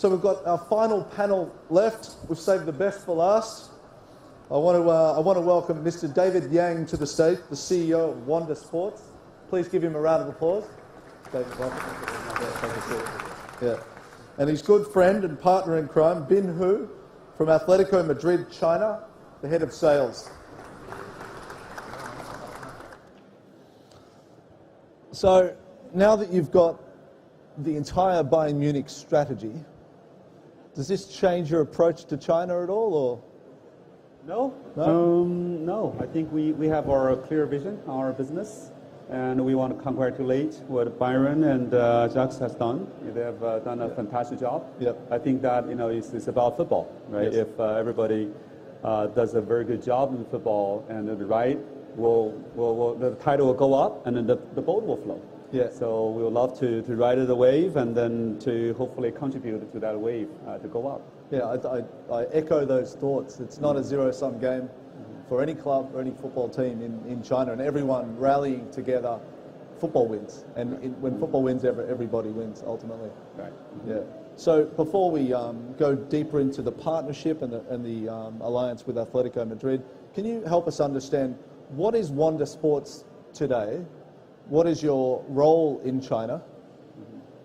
So we've got our final panel left. We've saved the best for last. I want to welcome Mr. David Yang to the stage, the CEO of Wanda Sports. Please give him a round of applause. David, yeah. And his good friend and partner in crime, Bin Hu, from Atletico Madrid, China, the head of sales. So now that you've got the entire Bayern Munich strategy, does this change your approach to China at all, or? No. No. I think we have our clear vision, our business, and we want to congratulate what Byron and Jacques has done. They have done a fantastic job. Yep. I think that it's about football, right? Yes. If everybody does a very good job in football and the right, the title will go up and then the boat will float. Yeah. So we would love to ride the wave and then to hopefully contribute to that wave to go up. Yeah, I echo those thoughts. It's not a zero-sum game for any club or any football team in China, and everyone rallying together, football wins. And when football wins, everybody wins, ultimately. Right. Yeah. So before we go deeper into the partnership and the alliance with Atletico Madrid, can you help us understand what is Wanda Sports today? What is your role in China?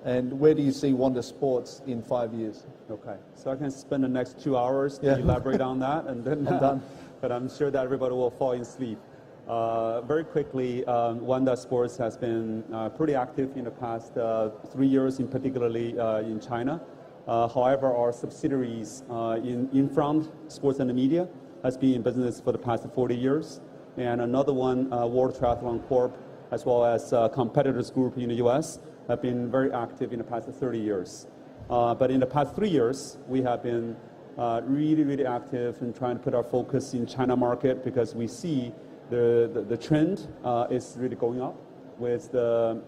And where do you see Wanda Sports in 5 years? Okay, so I can spend the next 2 hours to Yeah. elaborate on that, and then I'm done. But I'm sure that everybody will fall asleep. Very quickly, Wanda Sports has been pretty active in the past 3 years, in particularly in China. However, our subsidiaries in front, Sports and Media, has been in business for the past 40 years, and another one, World Triathlon Corp, as well as competitors group in the U.S., have been very active in the past 30 years. But in the past 3 years, we have been really active in trying to put our focus in China market, because we see the trend is really going up with the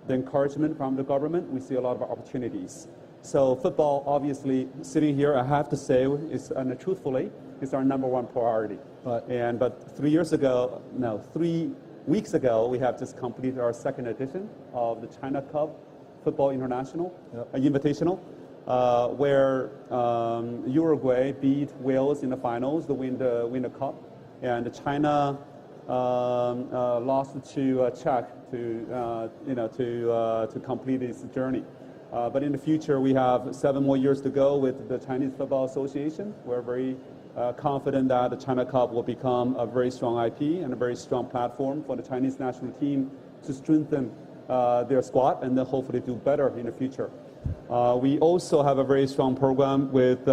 encouragement from the government. We see a lot of opportunities. So football, obviously, sitting here, I have to say, and truthfully, is our number one priority. Right. But 3 weeks ago, we have just completed our second edition of the China Cup Football International Invitational, where Uruguay beat Wales in the finals to win the cup, and China lost to Czech to complete this journey. But in the future, we have 7 more years to go with the Chinese Football Association. We're very confident that the China Cup will become a very strong IP and a very strong platform for the Chinese national team to strengthen their squad and then hopefully do better in the future. We also have a very strong program with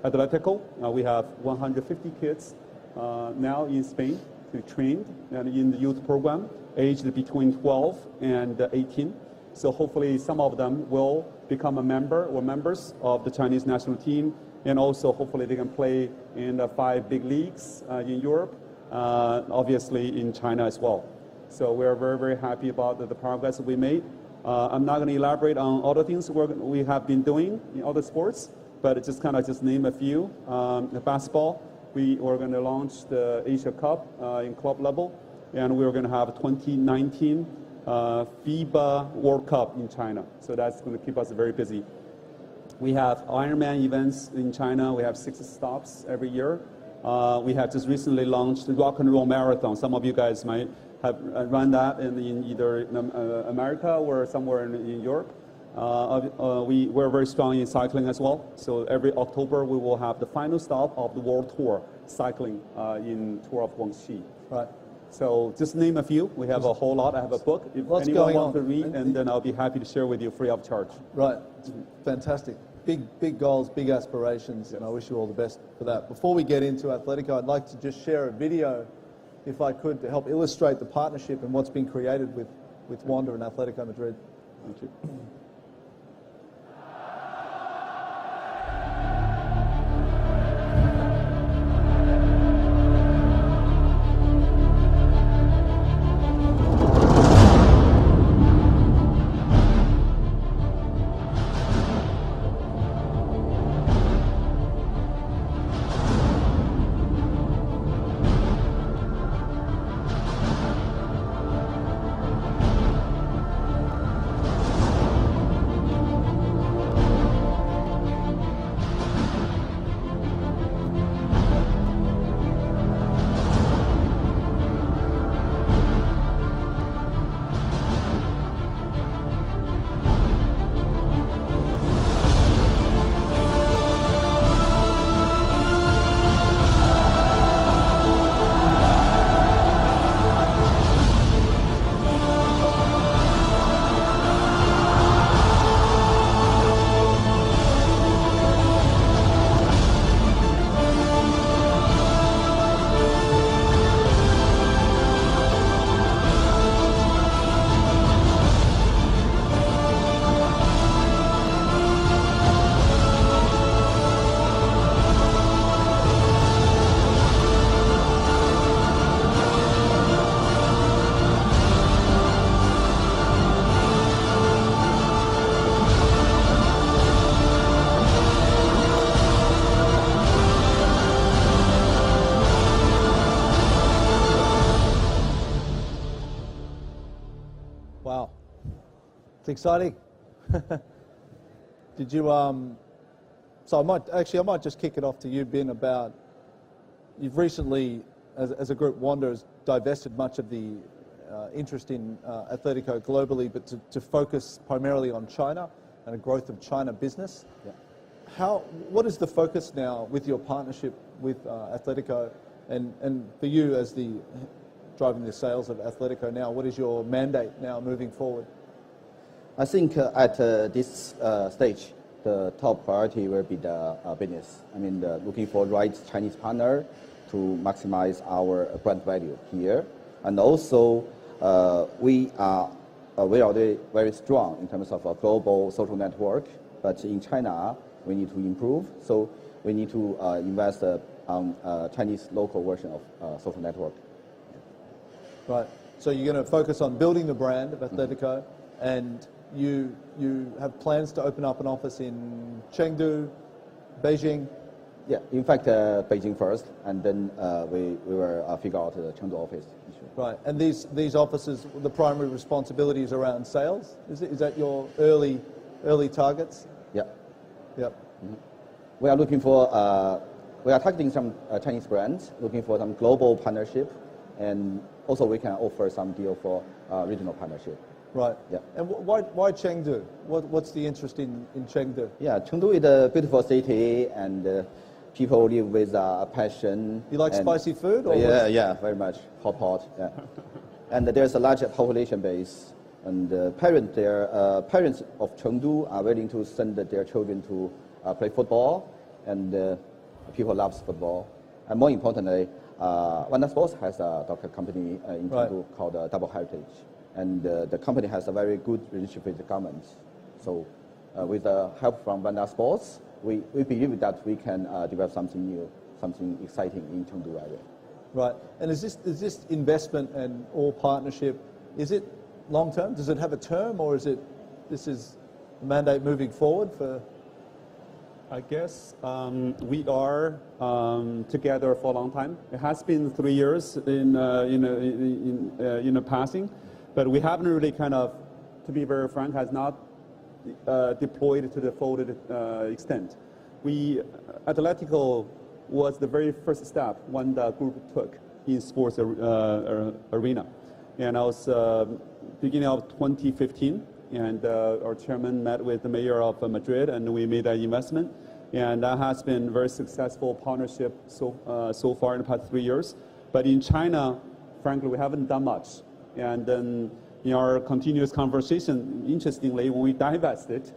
Atletico. We have 150 kids now in Spain to train and in the youth program, aged between 12 and 18. So hopefully some of them will become a member or members of the Chinese national team, and also hopefully they can play in the 5 big leagues in Europe, obviously in China as well. So we're very happy about the progress that we made. I'm not going to elaborate on all the things we have been doing in other sports, but just name a few. Basketball, we're going to launch the Asia Cup in club level, and we're going to have 2019 FIBA World Cup in China. So that's going to keep us very busy. We have Ironman events in China. We have 6 stops every year. We have just recently launched the Rock and Roll Marathon. Some of you guys might have run that in either America or somewhere in Europe. We're very strong in cycling as well. So every October we will have the final stop of the World Tour cycling in Tour of Guangxi. Right. So just name a few. We have a whole lot. I have a book. If anyone wants to read, and then I'll be happy to share with you free of charge. Right. It's fantastic. Big goals, big aspirations, and I wish you all the best for that. Before we get into Atletico, I'd like to just share a video, if I could, to help illustrate the partnership and what's been created with Wanda and Atletico Madrid. Thank you. It's exciting. Did you, so I might just kick it off to you, Ben, about, you've recently, as a group, Wanda has divested much of the interest in Atletico globally, but to focus primarily on China and a growth of China business. Yeah. What is the focus now with your partnership with Atletico, and for you as driving the sales of Atletico now, what is your mandate now moving forward? I think at this stage, the top priority will be the business. I mean, looking for right Chinese partner to maximize our brand value here. And also, we are already very strong in terms of a global social network, but in China, we need to improve. So we need to invest on Chinese local version of social network. Right. So you're going to focus on building the brand of Atletico, and you have plans to open up an office in Chengdu, Beijing. Yeah, in fact, Beijing first, and then we will figure out the Chengdu office issue. Right, and these offices, the primary responsibility is around sales. Is that your early targets? Yeah. Yep. Mm-hmm. We are looking for we are targeting some Chinese brands, looking for some global partnership, and also we can offer some deal for regional partnership. Right. Yeah. And why Chengdu? What's the interest in Chengdu? Yeah, Chengdu is a beautiful city, and people live with passion. You like spicy food? Or yeah, very much. Hot. Yeah. And there's a large population base, and parents of Chengdu are willing to send their children to play football, and people love football. And more importantly, Wanda Sports has a daughter company in Chengdu called drGHYVwTbk. And the company has a very good relationship with the government. So with the help from Wanda Sports, we believe that we can develop something new, something exciting in Chengdu area. Right. And is this investment and or partnership, is it long term? Does it have a term, or this is the mandate moving forward for? I guess we are together for a long time. It has been 3 years in passing, but we haven't really to be very frank, has not deployed to the full extent. Atletico was the very first step Wanda Group took in sports arena, and I was beginning of 2015. And our chairman met with the mayor of Madrid, and we made that investment. And that has been a very successful partnership so far in the past 3 years. But in China, frankly, we haven't done much. And then in our continuous conversation, interestingly, when we divested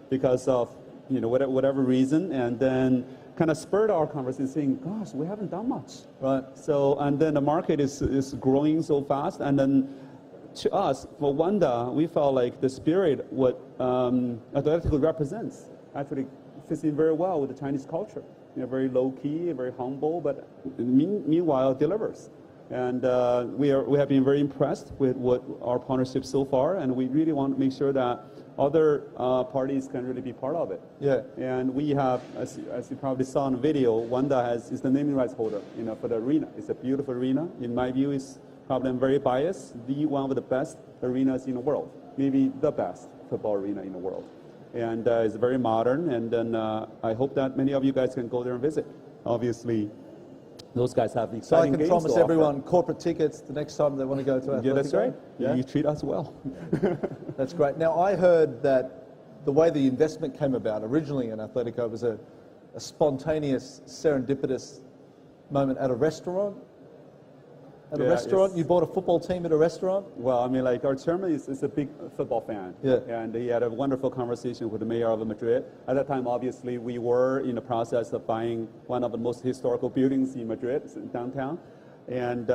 because of whatever reason, and then kind of spurred our conversation saying, gosh, we haven't done much. Right. So, and then the market is growing so fast, and then to us, for Wanda, we felt like the spirit what Atletico represents actually fits in very well with the Chinese culture. Very low key, very humble, but meanwhile delivers. And we have been very impressed with what our partnership so far, and we really want to make sure that other parties can really be part of it. Yeah. And we have, as you probably saw in the video, Wanda is the naming rights holder, for the arena. It's a beautiful arena. In my view, probably I'm very biased, one of the best arenas in the world, maybe the best football arena in the world. And it's very modern, and then I hope that many of you guys can go there and visit. Obviously, those guys have exciting games. So I can promise everyone corporate tickets the next time they want to go to Atletico? Yeah, that's right. Yeah. You treat us well. That's great. Now, I heard that the way the investment came about originally in Atletico was a spontaneous, serendipitous moment at a restaurant. At a restaurant? You bought a football team at a restaurant? Well, I mean, like, our chairman is a big football fan. Yeah. And he had a wonderful conversation with the mayor of Madrid. At that time, obviously, we were in the process of buying one of the most historical buildings in Madrid, downtown. And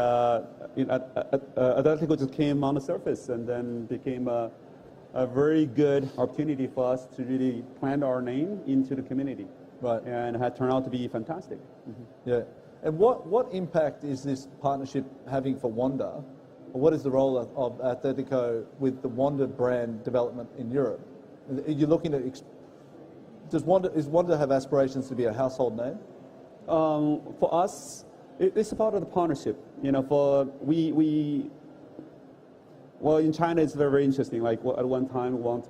Atletico just came on the surface and then became a very good opportunity for us to really plant our name into the community. Right. And it had turned out to be fantastic. Mm-hmm. Yeah. And what impact is this partnership having for Wanda? Or what is the role of Atletico with the Wanda brand development in Europe? Are you looking to, is Wanda have aspirations to be a household name? For us, it's part of the partnership. What Well, in China, it's very, very interesting. Like at one time, we want to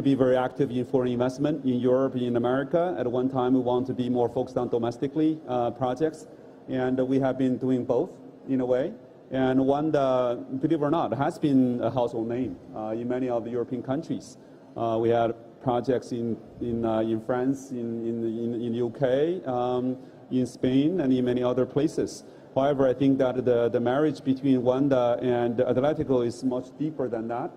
be very active in foreign investment in Europe, in America. At one time, we want to be more focused on domestically projects, and we have been doing both in a way. And Wanda, believe it or not, has been a household name in many of the European countries. We had projects in France, in the UK, in Spain, and in many other places. However, I think that the marriage between Wanda and Atletico is much deeper than that,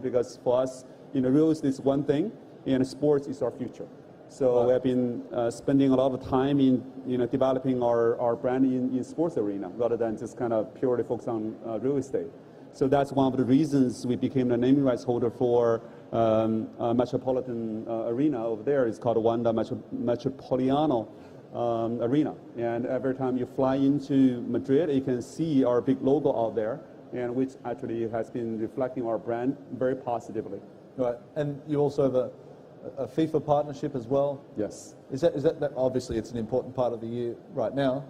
because for us, real estate is one thing, and sports is our future. So we have been spending a lot of time in developing our brand in sports arena rather than just kind of purely focus on real estate. So that's one of the reasons we became the naming rights holder for Metropolitan Arena over there. It's called Wanda Metropolitano Arena. And every time you fly into Madrid, you can see our big logo out there, and which actually has been reflecting our brand very positively. Right, and you also have a FIFA partnership as well. Yes. Is that obviously it's an important part of the year right now?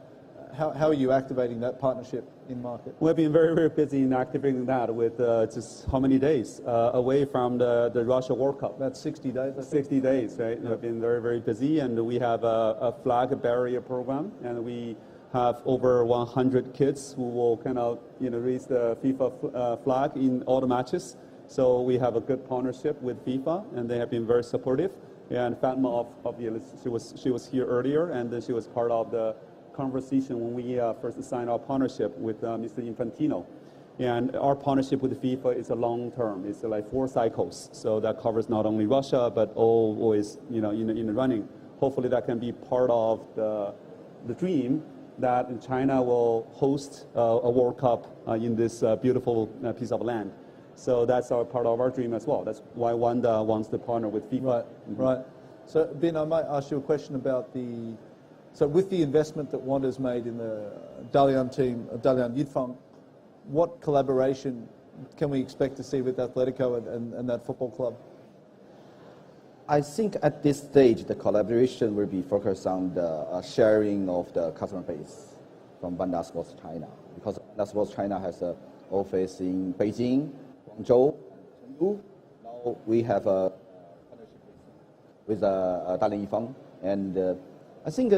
How are you activating that partnership in market? We've been very, very busy in activating that with just how many days away from the Russia World Cup? About 60 days, I think. 60 days, right? Yeah. We've been very, very busy, and we have a flag barrier program, and we have over 100 kids who will kind of raise the FIFA flag in all the matches. So we have a good partnership with FIFA, and they have been very supportive. And Fatma, she was here earlier, and she was part of the conversation when we first signed our partnership with Mr. Infantino. And our partnership with FIFA is a long term. It's like 4 cycles. So that covers not only Russia, but always in the running. Hopefully that can be part of the dream that China will host a World Cup in this beautiful piece of land. So that's part of our dream as well. That's why Wanda wants to partner with FIFA. Right, right. So Ben, I might ask you a question about so with the investment that Wanda's made in the Dalian team, drGHYVwTbk, what collaboration can we expect to see with Atletico and that football club? I think at this stage, the collaboration will be focused on the sharing of the customer base from Wanda Sports China, because Wanda Sports China has an office in Beijing, Guangzhou, and Chengdu. Now we have a partnership with drGHYVwTbk, and I think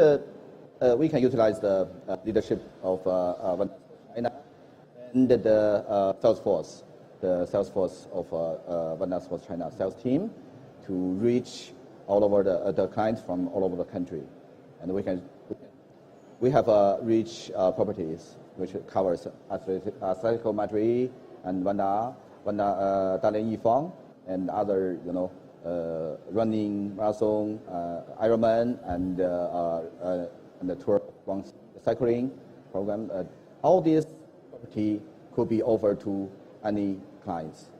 we can utilize the leadership of Wanda Sports China and the sales force of Wanda Sports China sales team to reach all over the clients from all over the country, and we have rich properties which covers Atletico Madrid and Wanda drGHYVwTbk, and other running, marathon, Ironman, and the Tour of cycling program. All these property could be offered to any clients.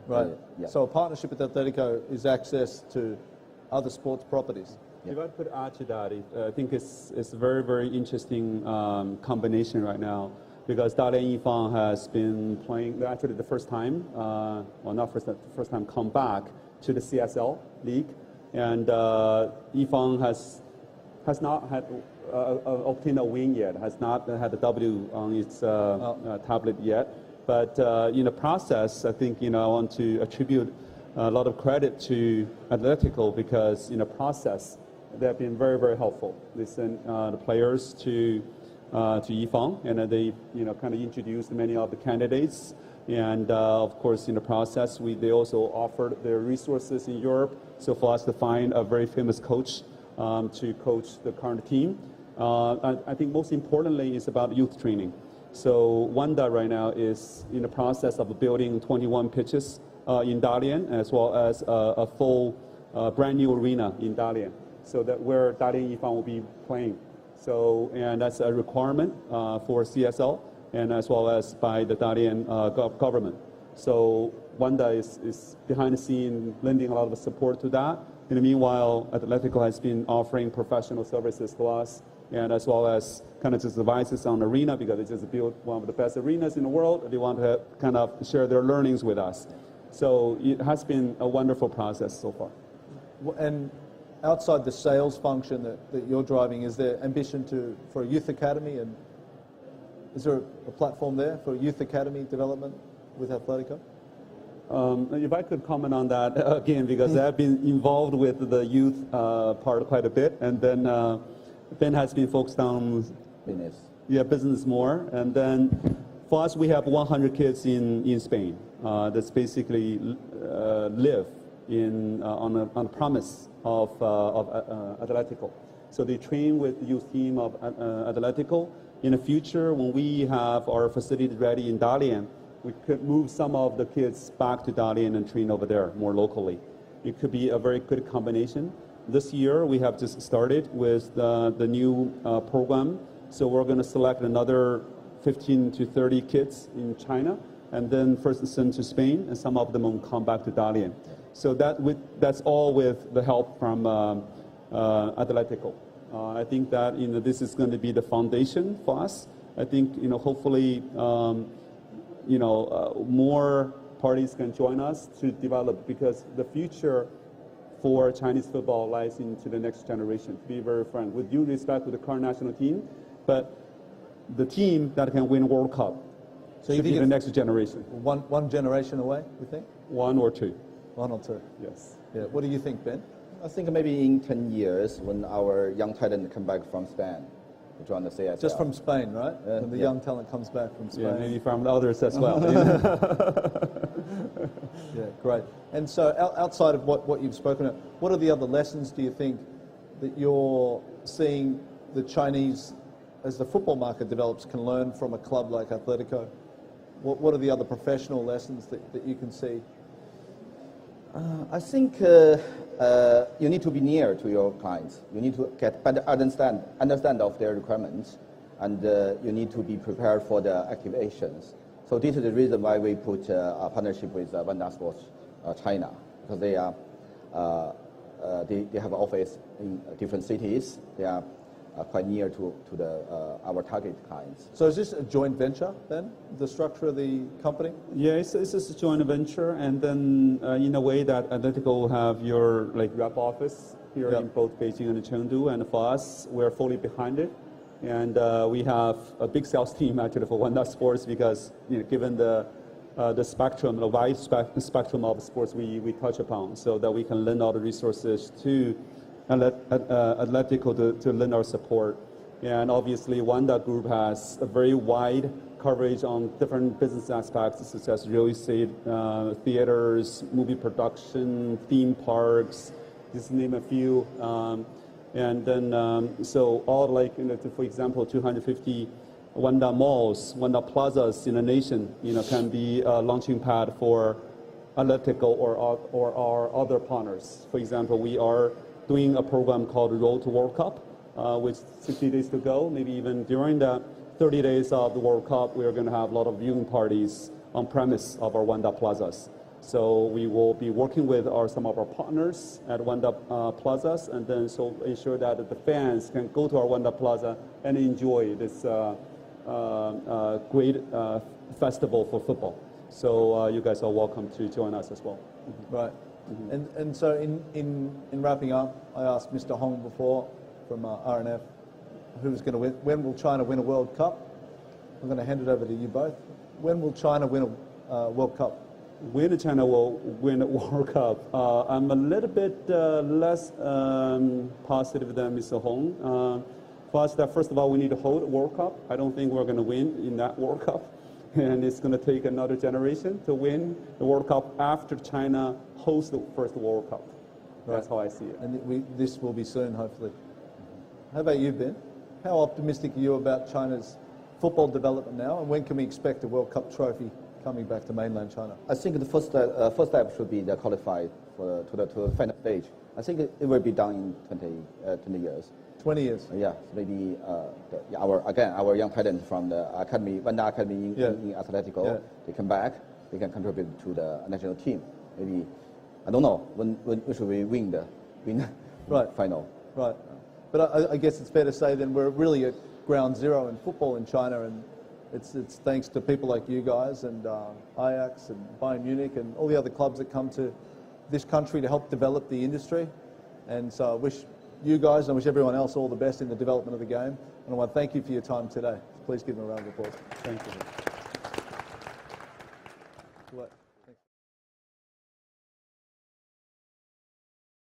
Right. Yeah. So a partnership with Atletico is access to other sports properties. Yeah. If I could add to that, I think it's a very, very interesting combination right now, because drGHYVwTbk has been playing, actually the first time, well not first time, come back to the CSL League, and Yifang has not had obtained a win yet, has not had a W on its tablet yet. But in the process, I think I want to attribute a lot of credit to Atletico, because in the process they have been very, very helpful. They sent the players to Yifang, and they kind of introduced many of the candidates. And of course, in the process, they also offered their resources in Europe. So for us to find a very famous coach to coach the current team, I think most importantly is about youth training. So Wanda right now is in the process of building 21 pitches in Dalian, as well as a full brand new arena in Dalian, so that where drGHYVwTbk will be playing. So, and that's a requirement for CSL, and as well as by the Dalian government. So Wanda is behind the scene lending a lot of support to that. In the meanwhile, Atletico has been offering professional services to us, and as well as kind of just advices on arena, because they just built one of the best arenas in the world. They want to kind of share their learnings with us. So it has been a wonderful process so far. And outside the sales function that you're driving, is there ambition for a youth academy? And Is there a platform there for youth academy development with Atletico? If I could comment on that again, because I've been involved with the youth part quite a bit, and then Ben has been focused on business more. And then for us, we have 100 kids in Spain that's basically live on a premise of Atletico. So they train with the youth team of Atletico. In the future, when we have our facility ready in Dalian, we could move some of the kids back to Dalian and train over there more locally. It could be a very good combination. This year, we have just started with the new program. So we're going to select another 15 to 30 kids in China, and then first send to Spain, and some of them will come back to Dalian. So that's all with the help from Atletico. I think that this is going to be the foundation for us. I think hopefully more parties can join us to develop, because the future for Chinese football lies into the next generation. To be very frank, with due respect to the current national team, but the team that can win World Cup should be the next generation. One generation away, you think? One or two. One or two. Yes. Yeah. What do you think, Ben? I think maybe in 10 years, when our young talent come back from Spain to join the CSL. Just from Spain, right? When the young talent comes back from Spain. Yeah, maybe from the others as well. Yeah, great. And so outside of what you've spoken of, what are the other lessons, do you think, that you're seeing the Chinese, as the football market develops, can learn from a club like Atletico? What are the other professional lessons that you can see? I think you need to be near to your clients. You need to get better understand of their requirements, and you need to be prepared for the activations. So this is the reason why we put a partnership with Wanda Sports China, because they have an office in different cities. They are quite near to our target clients. So is this a joint venture then, the structure of the company? Yeah, it's a joint venture, and then in a way that Atletico will have your rep office here in both Beijing and Chengdu, and for us, we're fully behind it. And we have a big sales team actually for Wanda Sports, because given the spectrum, the wide spectrum of sports we touch upon, so that we can lend all the resources to Atletico to lend our support. And obviously, Wanda Group has a very wide coverage on different business aspects, such as real estate, theaters, movie production, theme parks, just to name a few. And then, so all for example, 250 Wanda malls, Wanda plazas in a nation, can be a launching pad for Atletico or our other partners. For example, we are doing a program called Road to World Cup, with 60 days to go. Maybe even during the 30 days of the World Cup, we are going to have a lot of viewing parties on premise of our Wanda plazas. So we will be working with some of our partners at Wanda plazas, and then so ensure that the fans can go to our Wanda plaza and enjoy this great festival for football. So you guys are welcome to join us as well. Right. And so in wrapping up, I asked Mr. Hong before from RNF who's going to win. When will China win a World Cup? I'm going to hand it over to you both. When will China win a World Cup? When China will win a World Cup? I'm a little bit less positive than Mr. Hong. First of all, we need to hold a World Cup. I don't think we're going to win in that World Cup. And it's going to take another generation to win the World Cup after China hosts the first World Cup. That's how I see it. And this will be soon, hopefully. How about you, Ben? How optimistic are you about China's football development now, and when can we expect a World Cup trophy coming back to mainland China? I think the first step should be the qualified to the final stage. I think it will be done in 20 years. 20 years. Yeah, maybe our young talent from the academy, Wanda Academy in Atletico, they come back, they can contribute to the national team. Maybe, I don't know, when should we win the final? Right. But I guess it's fair to say then we're really at ground zero in football in China, and it's thanks to people like you guys and Ajax and Bayern Munich and all the other clubs that come to this country to help develop the industry. And so I wish you guys and I wish everyone else all the best in the development of the game. And I want to thank you for your time today. It's Please give them a round of applause. Thank you.